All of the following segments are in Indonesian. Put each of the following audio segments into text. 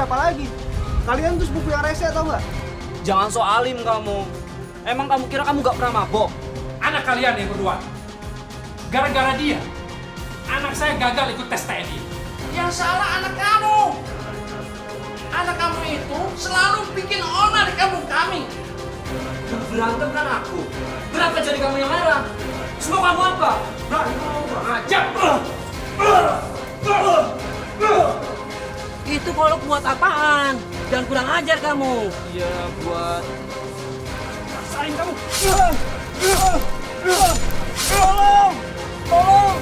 siapa lagi? Kalian tuh sepupu yang rese tau nggak? Jangan so alim kamu. Emang kamu kira kamu gak pernah mabok? Anak kalian yang berdua. Gara-gara dia, anak saya gagal ikut tes TNI. Yang salah anak kamu. Anak kamu itu selalu bikin onar di kampung kami. Yang berantem kan aku. Kenapa jadi kamu yang marah? Semua kamu apa? Berani mau ngajak. Itu golok buat apaan? Jangan kurang ajar kamu. Ya buat... Rasain kamu. Tolong! Tolong!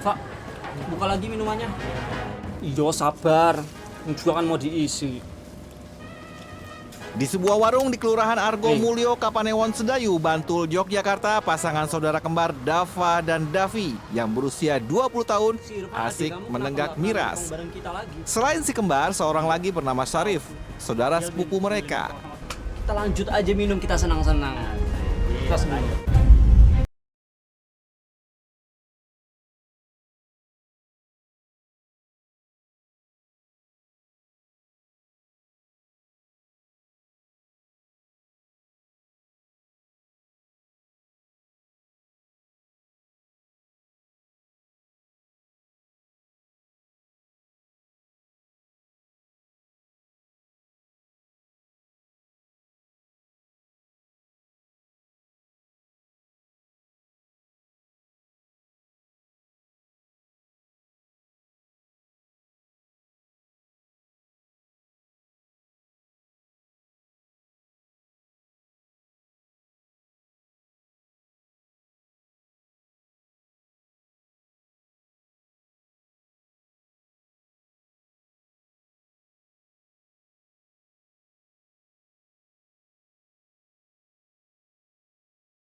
Pak, buka lagi minumannya. Iya sabar, ini juga kan mau diisi. Di sebuah warung di Kelurahan Argo Mulyo, Kapanewon, Sedayu, Bantul, Yogyakarta, pasangan saudara kembar Dava dan Davi yang berusia 20 tahun asik menenggak miras. Selain si kembar, seorang lagi bernama Syarif, saudara sepupu mereka. Kita lanjut aja minum, kita senang-senang. Kita senang.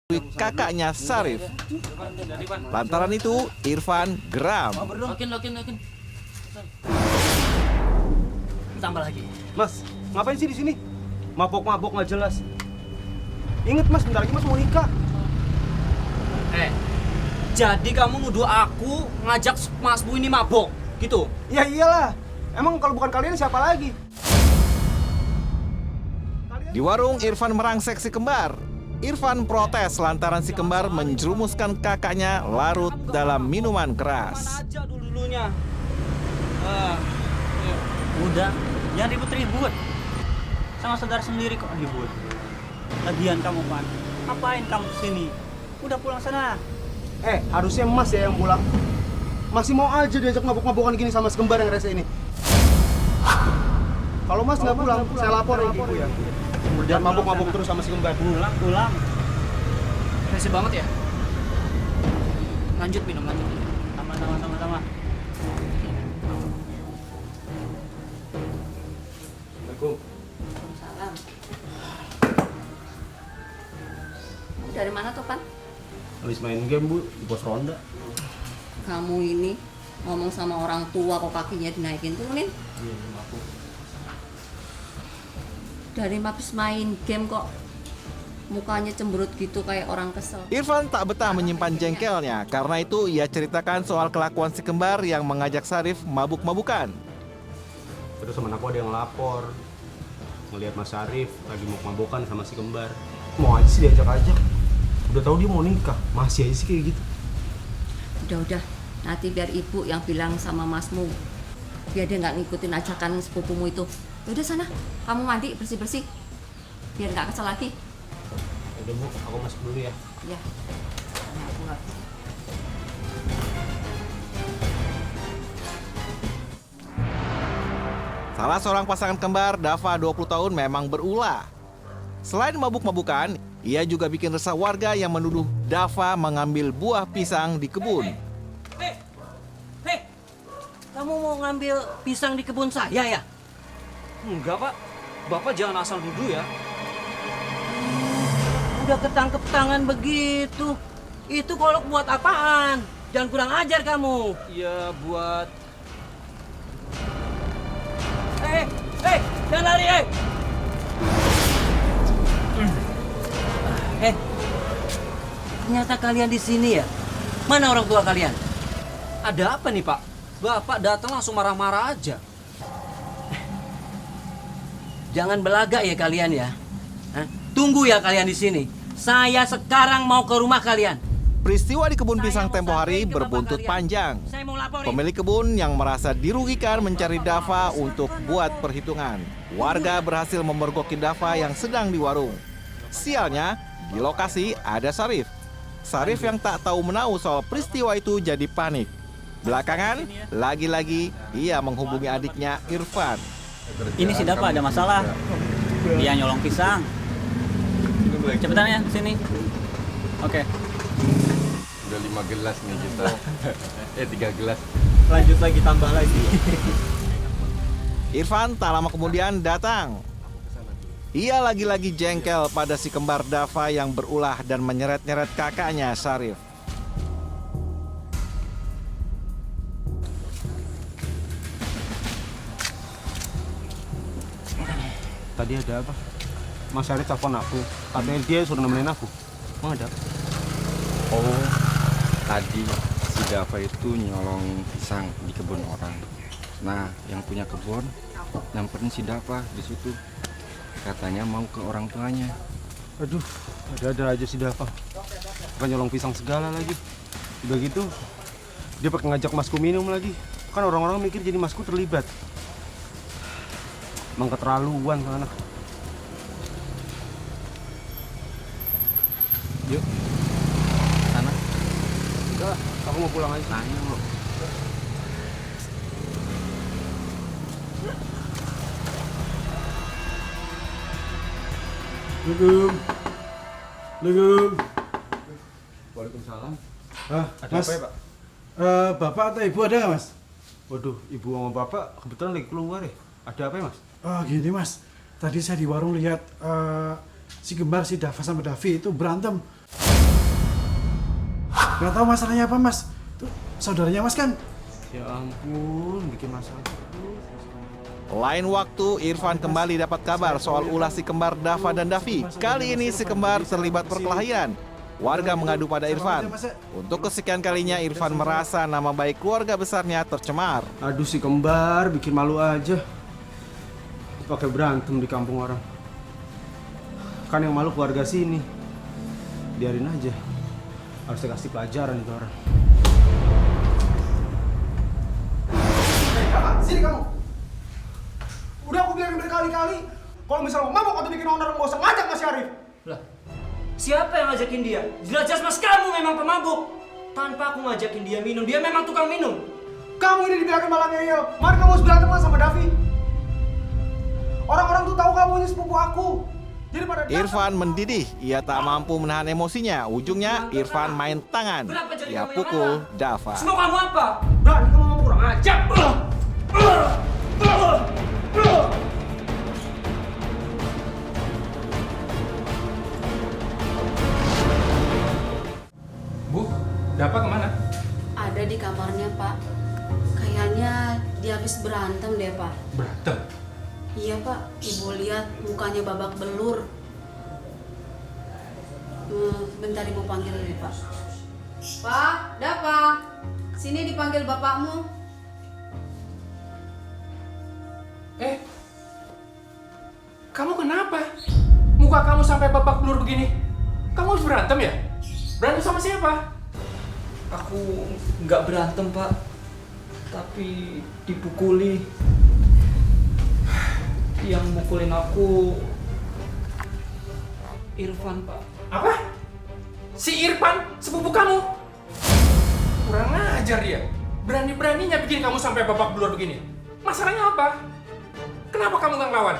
Kakaknya Syarif. Lantaran itu, Irfan geram. Lokin. Tambah lagi. Mas, ngapain sih di sini? Mabok-mabok nggak jelas. Ingat mas, bentar lagi mas mau nikah. Jadi kamu nuduh aku ngajak Mas Bu ini mabok, gitu? Ya iyalah. Emang kalau bukan kalian siapa lagi? Di warung, Irfan merangsek si kembar. Irfan protes lantaran si kembar menjerumuskan kakaknya larut dalam minuman keras. Aja dulunya. Udah, jangan ribut-ribut. Sama saudara sendiri kok ribut. Lagian kamu, Pan. Ngapain kamu kesini? Udah pulang sana. Harusnya mas ya yang pulang. Masih mau aja diajak mabok-mabokan gini sama sekembar yang rese ini. Kalau mas nggak pulang, saya lapor ya ibu ya. Jangan mabok-mabok terus sama sekembar. Pulang. Rese banget ya? Lanjut minum. Sama-sama. Salam. Dari mana tuh, Pan? Habis main game bu, di pos ronda. Kamu ini ngomong sama orang tua kok kakinya dinaikin, turunin. Iya, aku. Dari habis main game kok mukanya cemberut gitu kayak orang kesel. Irfan tak betah menyimpan jengkelnya. Karena itu ia ceritakan soal kelakuan si kembar yang mengajak Syarif mabuk-mabukan. Terus temen aku ada yang lapor ngelihat Mas Syarif lagi mabok-mabokan sama si kembar. Mau aja sih diajak-ajak. Udah tahu dia mau nikah, masih aja sih kayak gitu. Udah, nanti biar ibu yang bilang sama masmu. Biar dia nggak ngikutin ajakan sepupumu itu. Udah sana, kamu mandi bersih-bersih. Biar nggak kesel lagi. Udah bu, aku masuk dulu ya. Ya. Sana aku nggak. Salah seorang pasangan kembar, Dava 20 tahun, memang berulah. Selain mabuk-mabukan, ia juga bikin resah warga yang menuduh Dava mengambil buah pisang di kebun. Hei, kamu mau ngambil pisang di kebun saya ya? Enggak Pak, Bapak jangan asal nuduh ya. Udah ketangkep tangan begitu. Itu golok buat apaan? Jangan kurang ajar kamu. Ya buat... Jangan lari, Ternyata kalian di sini ya? Mana orang tua kalian? Ada apa nih, Pak? Bapak datang langsung marah-marah aja. Jangan belagak ya kalian ya. Hah? Tunggu ya kalian di sini. Saya sekarang mau ke rumah kalian. Peristiwa di kebun pisang tempo hari berbuntut panjang. Saya mau laporin. Pemilik kebun yang merasa dirugikan mencari Dava untuk buat perhitungan. Warga berhasil memergoki Dava yang sedang di warung. Sialnya, di lokasi ada Sarif. Sarif yang tak tahu menahu soal peristiwa itu jadi panik. Belakangan, lagi-lagi ia menghubungi adiknya Irfan. Ini si Dava ada masalah. Dia nyolong pisang. Cepetan ya, sini. Oke. Udah 5 gelas nih kita. 3 gelas. Lanjut lagi, tambah lagi. Irfan tak lama kemudian datang. Ia lagi-lagi jengkel pada si kembar Dava yang berulah dan menyeret-nyeret kakaknya Sarif. Tadi ada apa? Mas Syarif telepon aku, katanya dia suruh nemenin aku. Emang ada apa? Oh, tadi si Dava itu nyolong pisang di kebun orang. Nah, yang punya kebun nyamperin si Dava di situ. Katanya mau ke orang tuanya. Aduh, ada aja si Dava. Bukan nyolong pisang segala lagi. Udah gitu, dia pakai ngajak masku minum lagi. Kan orang-orang mikir jadi masku terlibat. Emang keterlaluan tuh anak. Yuk, sana. Enggak, aku mau pulang aja. Ayo. Assalamualaikum. Waalaikumsalam. Ada Mas, apa ya, Pak? Bapak atau Ibu ada nggak, Mas? Waduh, ibu sama bapak kebetulan lagi keluar ya. Ada apa ya, Mas? Oh, gini, Mas. Tadi saya di warung lihat si kembar, si Dava sama Davi itu berantem. Nggak tahu masalahnya apa, Mas. Tuh, saudaranya Mas kan? Ya ampun, bikin masalah. Lain waktu, Irfan kembali dapat kabar soal ulah si kembar Dava dan Davi. Kali ini si kembar terlibat perkelahian. Warga mengadu pada Irfan. Untuk kesekian kalinya, Irfan merasa nama baik keluarga besarnya tercemar. Aduh, si kembar bikin malu aja. Pakai berantem di kampung orang. Kan yang malu keluarga sini. Biarin aja. Harus dikasih pelajaran itu orang. Sini kamu. Udah aku bilang berkali-kali, kalau misalnya mau mabok atau bikin onar, nggak usah ngajak Mas Syarif. Lah, siapa yang ngajakin dia? Jelas-jelas Mas kamu memang pemabuk. Tanpa aku ngajakin dia minum, dia memang tukang minum. Kamu ini dibilangin malah ngeyel. Mari kamu harus berantem sama Davi. Orang-orang tuh tahu kamu ini sepupu aku. Jadi pada Irfan mendidih, ia tak mampu menahan emosinya. Ujungnya Irfan main tangan. Ia pukul Dava. Semua kamu apa? berani kamu ngomong kurang ajar. Bu, Dava kemana? Ada di kamarnya, Pak. Kayaknya dia habis berantem deh, Pak. Berantem. Iya, Pak. Ibu lihat mukanya babak belur. Bentar Ibu panggil dulu, Pak. Pak, Dava. Sini dipanggil bapakmu. Kamu kenapa? Muka kamu sampai babak belur begini. Kamu harus berantem ya? Berantem sama siapa? Aku nggak berantem, Pak. Tapi dipukuli. Yang mukulin aku Irfan, Pak. Apa? Si Irfan, sepupu kamu? Kurang ajar dia. Berani-beraninya bikin kamu sampai babak belur begini. Masalahnya apa? Kenapa kamu nggak ngelawan?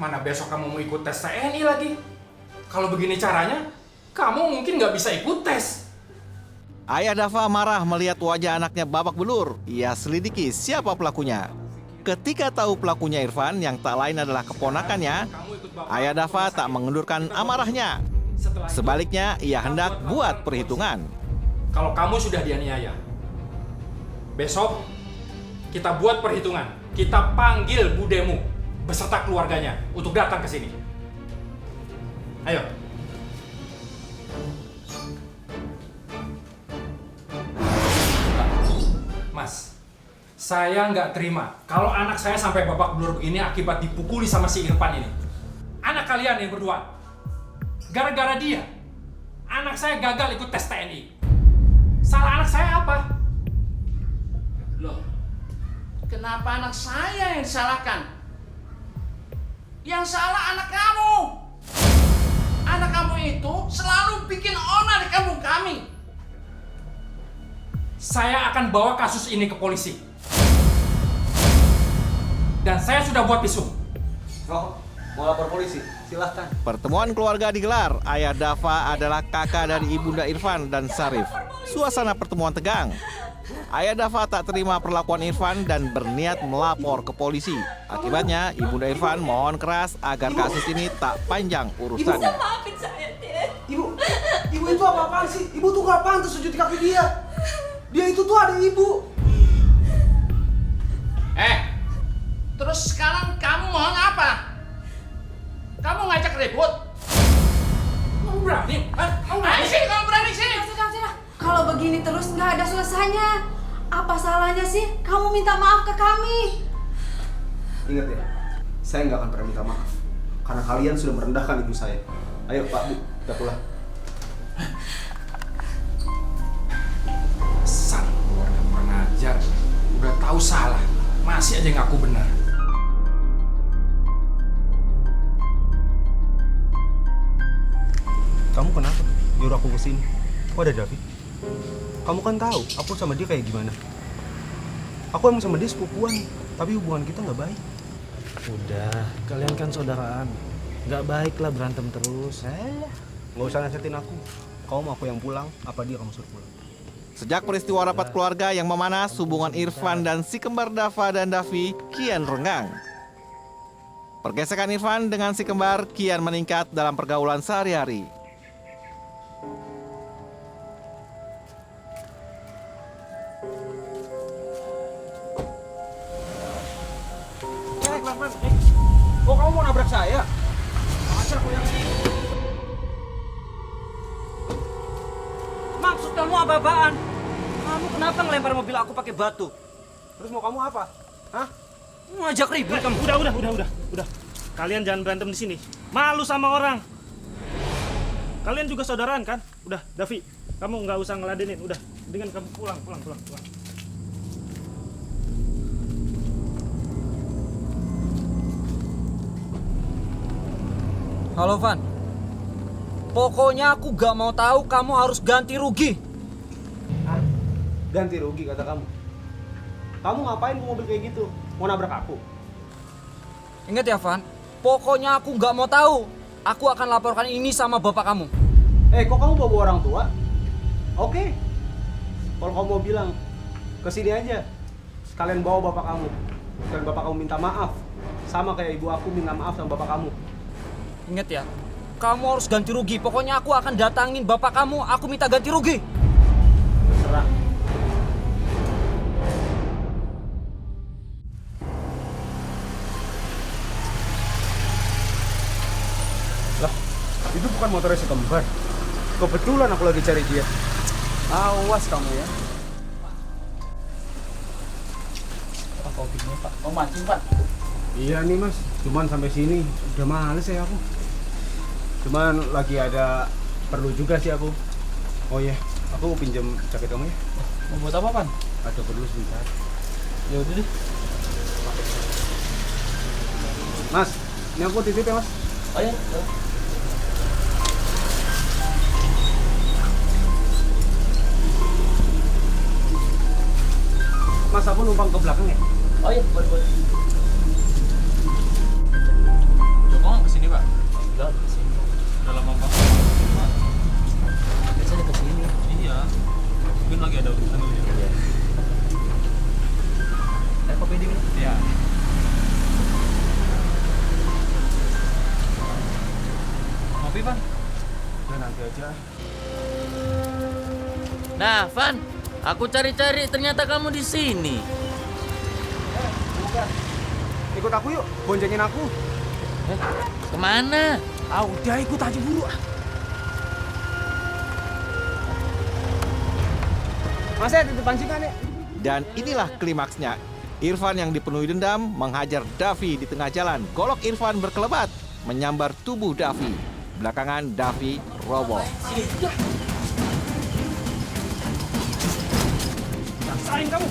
Mana besok kamu mau ikut tes TNI lagi? Kalau begini caranya, kamu mungkin nggak bisa ikut tes. Ayah Dava marah melihat wajah anaknya babak belur. Ia selidiki siapa pelakunya. Ketika tahu pelakunya Irfan yang tak lain adalah keponakannya, ayah Dava tak mengendurkan amarahnya. Sebaliknya, ia hendak buat perhitungan. Kalau kamu sudah dianiaya, besok kita buat perhitungan. Kita panggil budemu beserta keluarganya untuk datang ke sini. Ayo. Mas, saya nggak terima kalau anak saya sampai babak belur begini akibat dipukuli sama si Irfan ini. Anak kalian yang berdua. Gara-gara dia, anak saya gagal ikut tes TNI. Salah anak saya apa? Loh, kenapa anak saya yang disalahkan? Yang salah anak kamu. Anak kamu itu selalu bikin onar di kampung kami. Saya akan bawa kasus ini ke polisi. Dan saya sudah buat visum. Oh, mau lapor polisi? Silahkan. Pertemuan keluarga digelar. Ayah Dava adalah kakak dari Ibunda Irfan dan Syarif. Suasana pertemuan tegang. Ayah Dava tak terima perlakuan Irfan dan berniat melapor ke polisi. Akibatnya, Ibunda Irfan mohon keras agar kasus ini tak panjang urusannya. Maafin saya, Dek. Ibu itu apa-apaan sih? Ibu tuh gak pantas sujud di kaki dia. Dia itu tuh adik ibu. Terus sekarang kamu mau apa? Kamu ngajak ribut? Kamu berani? Kamu berani sih? Kamu berani sih? Sudah. Kalau begini terus nggak ada selesainya. Apa salahnya sih kamu minta maaf ke kami? Ingat ya, saya nggak akan pernah minta maaf. Karena kalian sudah merendahkan ibu saya. Ayo Pak, Bu, kita pulang. San, keluarga kurang ajar. Udah tahu salah, masih aja ngaku benar. Kamu kenapa nyuruh aku kesini? Kok ada David? Kamu kan tahu aku sama dia kayak gimana. Aku emang sama dia sepupuan, tapi hubungan kita nggak baik. Udah, kalian kan saudaraan. Nggak baik lah berantem terus. Nggak usah nasihatin aku. Kamu mau aku yang pulang, apa dia kamu suruh pulang? Sejak peristiwa rapat keluarga yang memanas, hubungan Irfan dan si kembar Dava dan Davi kian renggang. Pergesekan Irfan dengan si kembar kian meningkat dalam pergaulan sehari-hari. Oh, kamu mau nabrak saya? Ajar aku yang... Maksud kamu apa-apaan? Kamu kenapa ngelempar mobil aku pakai batu? Terus mau kamu apa? Hah? Ngajak ribut kamu. Udah. Kalian jangan berantem di sini. Malu sama orang. Kalian juga saudaraan kan? Udah, Davi, kamu nggak usah ngeladenin. Udah, dengan kamu pulang. Halo, Van. Pokoknya aku gak mau tahu, kamu harus ganti rugi. Hah? Ganti rugi kata kamu? Kamu ngapain mau mobil kayak gitu? Mau nabrak aku? Ingat ya, Van. Pokoknya aku gak mau tahu. Aku akan laporkan ini sama bapak kamu. Kok kamu bawa orang tua? Oke. Kalau kamu mau bilang, kesini aja. Sekalian bawa bapak kamu. Sekalian bapak kamu minta maaf. Sama kayak ibu aku minta maaf sama bapak kamu. Ingat ya, kamu harus ganti rugi. Pokoknya aku akan datangin bapak kamu, aku minta ganti rugi. Terserah. Lah, itu bukan motornya si kembar. Kebetulan aku lagi cari dia. Awas kamu ya. Pak, kopinya Pak. Mau mancing Pak? Iya nih mas, cuman sampai sini udah males ya aku. Cuman lagi ada perlu juga sih aku. Oh iya, aku pinjam jaket kamu ya. Mau buat apa Pan? Ada perlu sebentar. Ya udah deh. Mas, ini aku titip ya mas. Oh ya. Mas, aku numpang ke belakang ya. Oh iya, boleh. Joko nggak kesini, Pak? Enggak, kesini. Udah lama banget. Biasanya kesini. Iya. Mungkin lagi ada urusan dulu ya. Kopi dingin. Iya. Kopi, Pan? Udah nanti aja. Nah, Van, aku cari-cari ternyata kamu di sini. Ikut aku yuk, boncengin aku. Kemana? Udah ikut aja buru. Mas, titip pancingan nih. Dan inilah klimaksnya. Irfan yang dipenuhi dendam menghajar Davi di tengah jalan. Golok Irfan berkelebat, menyambar tubuh Davi. Belakangan Davi roboh. Rasain kamu.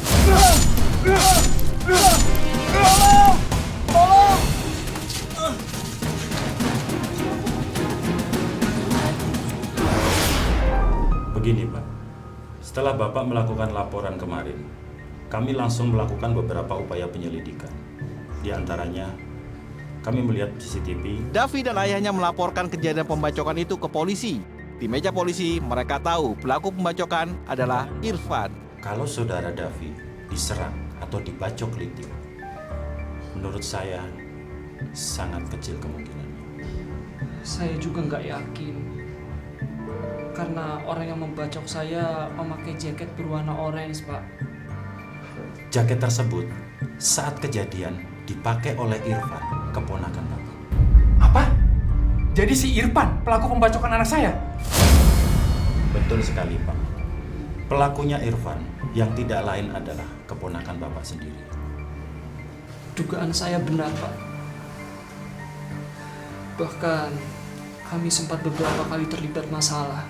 Begini Pak, setelah Bapak melakukan laporan kemarin, kami langsung melakukan beberapa upaya penyelidikan. Di antaranya, kami melihat CCTV. Davi dan ayahnya melaporkan kejadian pembacokan itu ke polisi. Di meja polisi, mereka tahu pelaku pembacokan adalah Irfan. Kalau saudara Davi diserang atau dibacok litik, menurut saya sangat kecil kemungkinannya. Saya juga nggak yakin. Karena orang yang membacok saya memakai jaket berwarna orange, Pak. Jaket tersebut saat kejadian dipakai oleh Irfan, keponakan Bapak. Apa? Jadi si Irfan pelaku pembacokan anak saya? Betul sekali Pak. Pelakunya Irfan yang tidak lain adalah keponakan Bapak sendiri. Dugaan saya benar, Pak. Bahkan kami sempat beberapa kali terlibat masalah.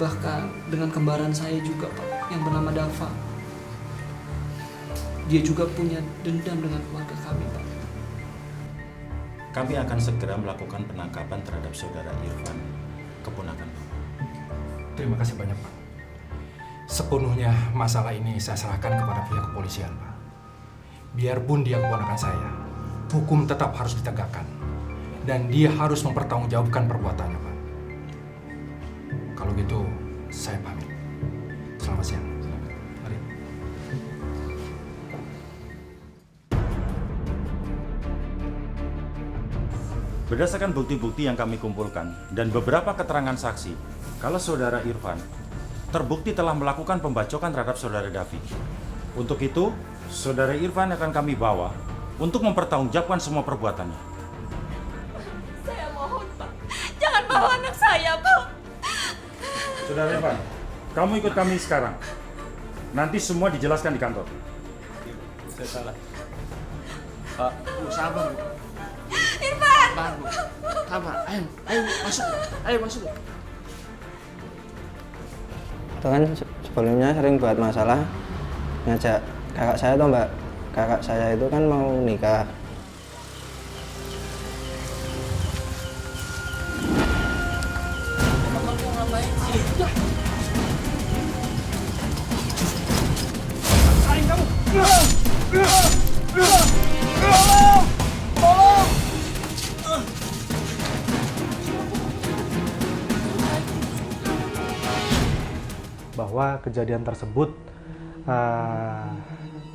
Bahkan dengan kembaran saya juga, Pak, yang bernama Dava. Dia juga punya dendam dengan keluarga kami, Pak. Kami akan segera melakukan penangkapan terhadap saudara Irfan, keponakan Bapak. Terima kasih banyak Pak. Sepenuhnya masalah ini saya serahkan kepada pihak kepolisian Pak. Biarpun dia keponakan saya, hukum tetap harus ditegakkan. Dan dia harus mempertanggungjawabkan perbuatannya Pak. Kalau gitu, saya pamit. Selamat siang. Mari. Berdasarkan bukti-bukti yang kami kumpulkan dan beberapa keterangan saksi, kalau saudara Irfan terbukti telah melakukan pembacokan terhadap saudara Davi. Untuk itu, saudara Irfan akan kami bawa untuk mempertanggungjawabkan semua perbuatannya. Saya mohon, Pak. Jangan bawa anak saya, Pak. Saudara Irfan, kamu ikut kami sekarang. Nanti semua dijelaskan di kantor. Saya salah. Pak, sabar, Bu. Irfan! Sabar, Bu. Sabar. Ayo masuk. Ayo masuk. Itu kan sebelumnya sering buat masalah, ngajak kakak saya tuh Mbak. Kakak saya itu kan mau nikah. Rasain kamu. Bahwa kejadian tersebut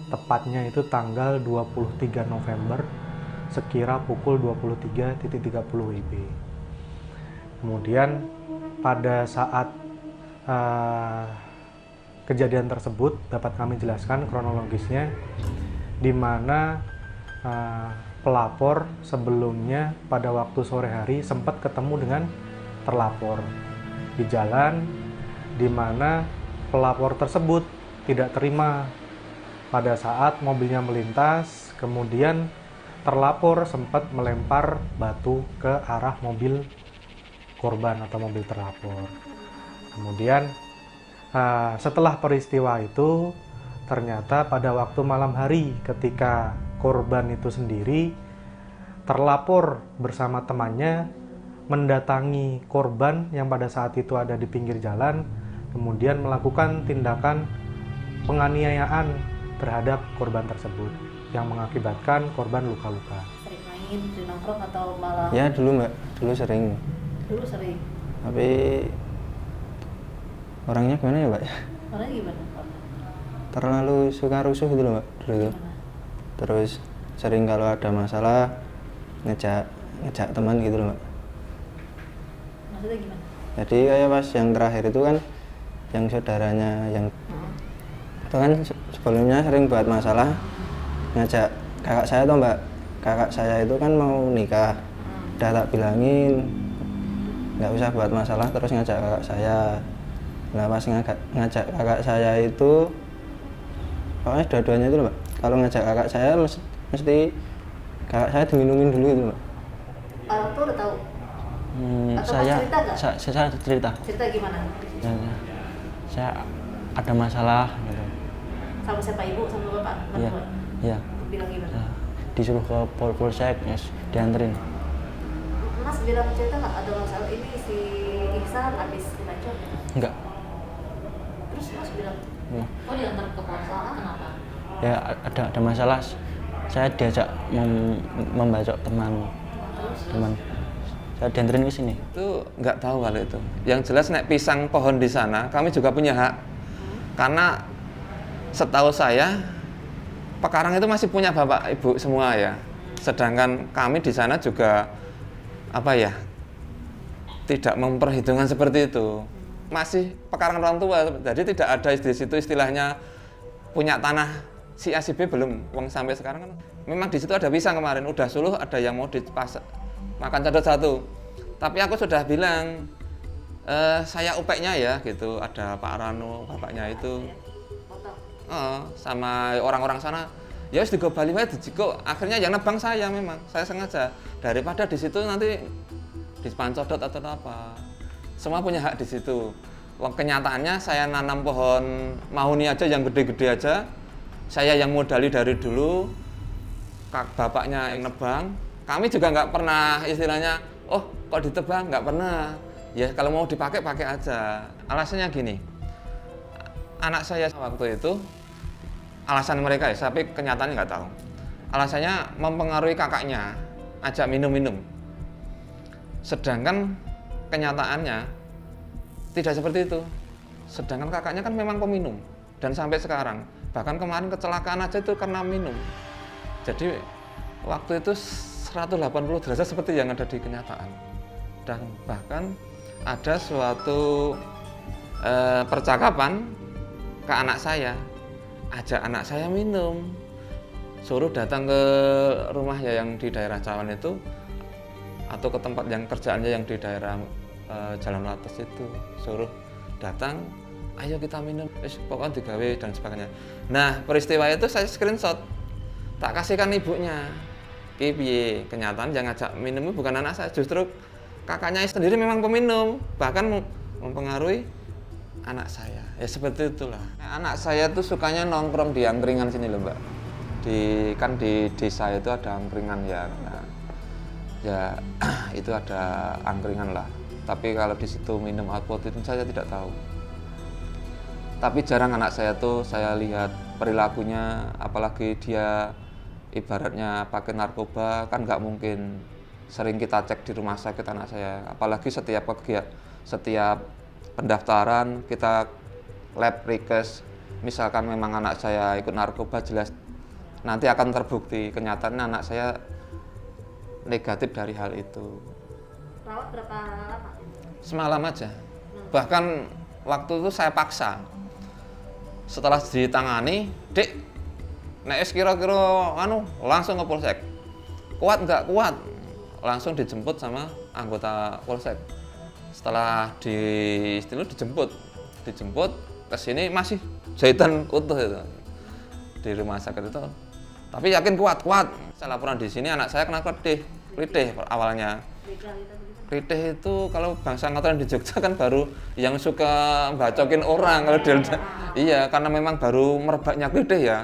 tepatnya itu tanggal 23 November sekira pukul 23.30 WIB. Kemudian pada saat kejadian tersebut dapat kami jelaskan kronologisnya, di mana pelapor sebelumnya pada waktu sore hari sempat ketemu dengan terlapor di jalan, di mana pelapor tersebut tidak terima pada saat mobilnya melintas. Kemudian terlapor sempat melempar batu ke arah mobil korban atau mobil terlapor. Kemudian setelah peristiwa itu, ternyata pada waktu malam hari ketika korban itu sendiri, terlapor bersama temannya mendatangi korban yang pada saat itu ada di pinggir jalan, kemudian melakukan tindakan penganiayaan terhadap korban tersebut yang mengakibatkan korban luka-luka. Sering main di nongkrong atau malah? Ya dulu Mbak, dulu sering. Dulu sering. Tapi orangnya gimana ya Mbak? Orangnya gimana? Terlalu suka rusuh gitu loh Mbak dulu. Terus sering kalau ada masalah ngejak teman gitu loh Mbak. Maksudnya gimana? Jadi kayak pas yang terakhir itu kan yang saudaranya yang itu kan sebelumnya sering buat masalah, ngajak kakak saya tuh mbak, kakak saya itu kan mau nikah, udah tak bilangin nggak usah buat masalah, terus ngajak kakak saya. Nah pas ngajak kakak saya itu pokoknya dua-duanya itu mbak, kalau ngajak kakak saya mesti kakak saya diminumin dulu itu mbak. Orang tua udah tahu? Atau Saya cerita nggak? saya cerita. Cerita gimana? Saya ada masalah gitu. Sama siapa, ibu sama bapak? Iya, iya. Bilang gimana? Disuruh ke polsek, yes, dianterin. Mas bilang cerita nggak ada masalah ini si Ihsan habis dibacok? Enggak. Terus mas bilang, oh diantar ke polsek, kenapa? Ya ada masalah. Saya diajak membacok teman. Saya dianterin ke sini. Itu nggak tahu kalau itu. Yang jelas nek pisang pohon di sana, kami juga punya hak. Karena setahu saya Pekarang itu masih punya bapak ibu semua ya. Sedangkan kami di sana juga apa ya, tidak memperhitungkan seperti itu. Masih Pekarang orang tua, jadi tidak ada di situ istilahnya punya tanah si A si B belum. Wong sampai sekarang kan memang di situ ada pisang kemarin, udah suluh ada yang mau dipas makan cadot satu. Tapi aku sudah bilang saya upeknya ya gitu, ada Pak Rano bapaknya itu. Sama orang-orang sana ya wis digobali wae dijiko. Akhirnya yang nebang saya, memang saya sengaja daripada di situ nanti dipancodot atau apa. Semua punya hak di situ. Kenyataannya saya nanam pohon mahoni aja yang gede-gede aja. Saya yang modali dari dulu. Bapaknya yang nebang. Kami juga nggak pernah istilahnya, oh kok ditebang, nggak pernah. Ya kalau mau dipakai pakai aja. Alasannya gini. Anak saya waktu itu, alasan mereka ya, tapi kenyataannya nggak tahu. Alasannya mempengaruhi kakaknya, ajak minum-minum. Sedangkan kenyataannya tidak seperti itu. Sedangkan kakaknya kan memang peminum dan sampai sekarang. Bahkan kemarin kecelakaan aja itu karena minum. Jadi waktu itu 180 derajat seperti yang ada di kenyataan. Dan bahkan ada suatu percakapan ke anak saya, ajak anak saya minum, suruh datang ke rumahnya yang di daerah Cawan itu, atau ke tempat yang kerjaannya yang di daerah Jalan Latas itu, suruh datang, ayo kita minum, pokoknya digawe dan sebagainya. Nah peristiwa itu saya screenshot, tak kasihkan ibunya. Piye, kenyataan yang ngajak minum bukan anak saya, justru kakaknya sendiri memang peminum, bahkan mempengaruhi anak saya. Ya seperti itulah. Anak saya tuh sukanya nongkrong di angkringan sini loh, Mbak. Kan di desa itu ada angkringan ya. Nah, ya itu ada angkringan lah. Tapi kalau di situ minum alkohol itu saya tidak tahu. Tapi jarang anak saya tuh saya lihat perilakunya, apalagi dia ibaratnya pakai narkoba, kan nggak mungkin. Sering kita cek di rumah sakit anak saya, apalagi setiap pendaftaran kita lab request, misalkan memang anak saya ikut narkoba, jelas nanti akan terbukti. Kenyataannya anak saya negatif dari hal itu. Rawat berapa lama? Semalam aja. Bahkan waktu itu saya paksa. Setelah ditangani, Dek, nek kira-kira langsung ke polsek. Kuat nggak kuat? Langsung dijemput sama anggota polsek. Setelah dijemput ke sini masih jahitan utuh itu di rumah sakit itu. Tapi yakin kuat. Saya laporan di sini anak saya kena klitih awalnya. Klitih itu kalau bangsa ngotoran di Jogja kan baru yang suka bacokin orang kalau iya, karena memang baru merebaknya klitih ya.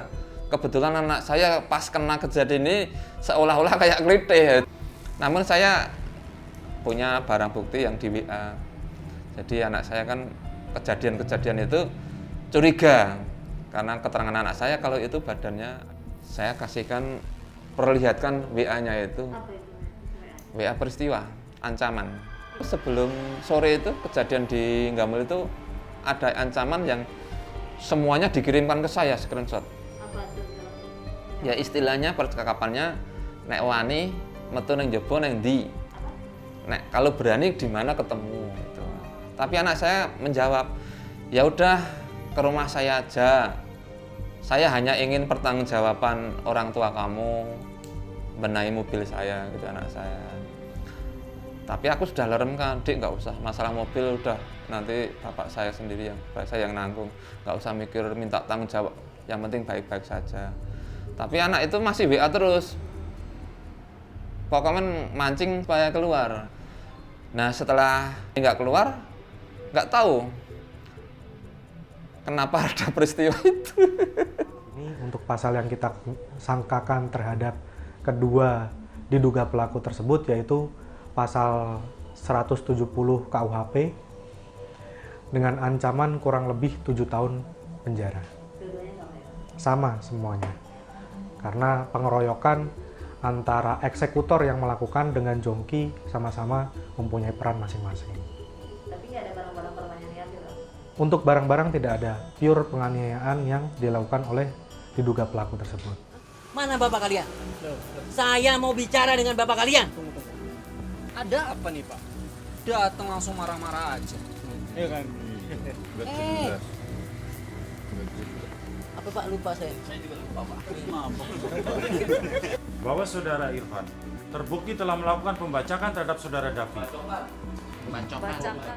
Kebetulan anak saya pas kena kejadian ini seolah-olah kayak klitih. Namun saya punya barang bukti yang di WA. Jadi anak saya kan kejadian-kejadian itu curiga karena keterangan anak saya kalau itu badannya. Saya kasihkan, perlihatkan WA-nya itu. WA peristiwa, ancaman. Sebelum sore itu kejadian di Gamel itu ada ancaman yang semuanya dikirimkan ke saya screenshot. Ya istilahnya percakapannya, nek wani metu neng jebo neng ndi. Nek kalau berani di mana ketemu gitu. Tapi anak saya menjawab, ya udah ke rumah saya aja. saya hanya ingin pertanggungjawaban orang tua kamu benahi mobil saya gitu, anak saya. Tapi aku sudah leremkan, Dik nggak usah, masalah mobil udah nanti bapak saya sendiri yang nanggung, nggak usah mikir minta tanggung jawab, yang penting baik-baik saja. Tapi anak itu masih WA terus, pokoknya mancing supaya keluar. Nah setelah nggak keluar, nggak tahu kenapa ada peristiwa itu. Ini untuk pasal yang kita sangkakan terhadap kedua diduga pelaku tersebut, yaitu pasal 170 KUHP dengan ancaman kurang lebih 7 tahun penjara. Sama semuanya. Karena pengeroyokan antara eksekutor yang melakukan dengan jongki sama-sama mempunyai peran masing-masing. Tapi nggak ada barang-barang penganiayaan juga? Untuk barang-barang tidak ada, pure penganiayaan yang dilakukan oleh diduga pelaku tersebut. Mana bapak kalian? Saya mau bicara dengan bapak kalian. Ada apa nih Pak? Datang langsung marah-marah aja. Iya kan? Apa Pak, lupa saya? Saya juga lupa Pak. Bahwa saudara Irfan terbukti telah melakukan pembacokan terhadap saudara Davi. Bacakan.